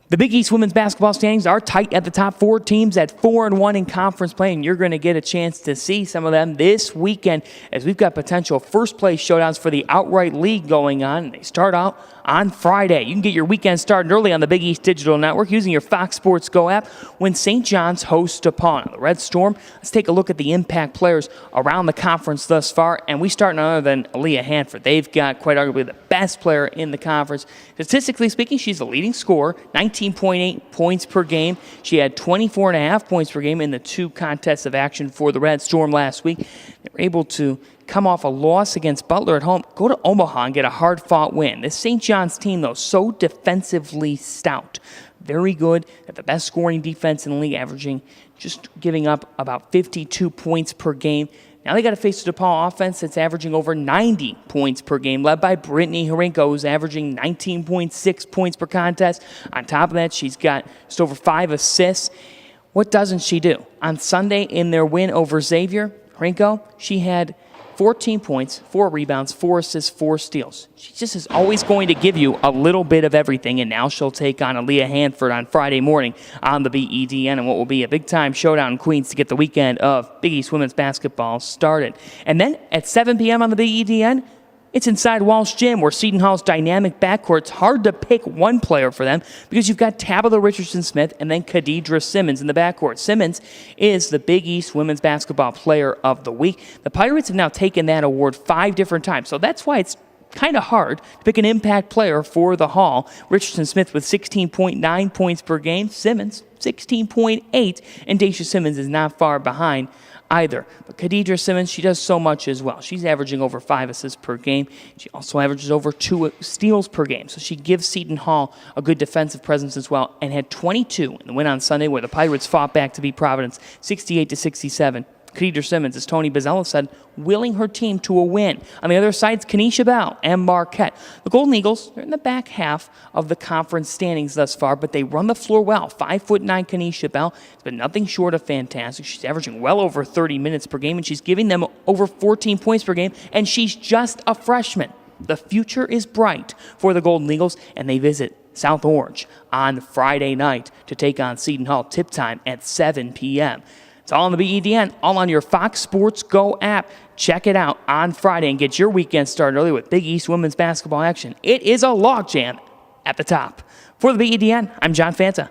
The Big East women's basketball standings are tight at the top four teams at 4-1 in conference play, and you're going to get a chance to see some of them this weekend as we've got potential first-place showdowns for the outright league going on. They start out on Friday. You can get your weekend started early on the Big East Digital Network using your Fox Sports Go app when St. John's hosts DePaul. The Red Storm, let's take a look at the impact players around the conference thus far, and we start none other than Aaliyah Hanford. They've got quite arguably the best player in the conference. Statistically speaking, she's the leading scorer, 19.8 points per game. She had 24.5 points per game in the two contests of action for the Red Storm last week. They were able to come off a loss against Butler at home, go to Omaha and get a hard-fought win. This St. John's team, though, so defensively stout. Very good at the best scoring defense in the league, averaging just giving up about 52 points per game. Now they got to face the DePaul offense that's averaging over 90 points per game, led by Brittany Horinko, who's averaging 19.6 points per contest. On top of that, she's got just over 5 assists. What doesn't she do? On Sunday in their win over Xavier, Horinko, she had 14 points, 4 rebounds, 4 assists, 4 steals. She just is always going to give you a little bit of everything, and now she'll take on Aaliyah Hanford on Friday morning on the BEDN and what will be a big-time showdown in Queens to get the weekend of Big East women's basketball started. And then at 7 p.m. on the BEDN, it's inside Walsh Gym, where Seton Hall's dynamic backcourt. It's hard to pick one player for them because you've got Tabitha Richardson-Smith and then Khadidra Simmons in the backcourt. Simmons is the Big East Women's Basketball Player of the Week. The Pirates have now taken that award 5 different times, so that's why it's kind of hard to pick an impact player for the Hall. Richardson-Smith with 16.9 points per game. Simmons, 16.8, and Dacia Simmons is not far behind either. But Khadidra Simmons, she does so much as well. She's averaging over 5 assists per game. She also averages over 2 steals per game. So she gives Seton Hall a good defensive presence as well, and had 22 in the win on Sunday where the Pirates fought back to beat Providence 68-67. Khadidra Simmons, as Tony Bozzella said, willing her team to a win. On the other side, it's Kenesha Bell and Marquette. The Golden Eagles, they're in the back half of the conference standings thus far, but they run the floor well. 5'9" Kenesha Bell has been nothing short of fantastic. She's averaging well over 30 minutes per game, and she's giving them over 14 points per game, and she's just a freshman. The future is bright for the Golden Eagles, and they visit South Orange on Friday night to take on Seton Hall. Tip time at 7 p.m. It's all on the BEDN, all on your Fox Sports Go app. Check it out on Friday and get your weekend started early with Big East women's basketball action. It is a logjam at the top. For the BEDN, I'm John Fanta.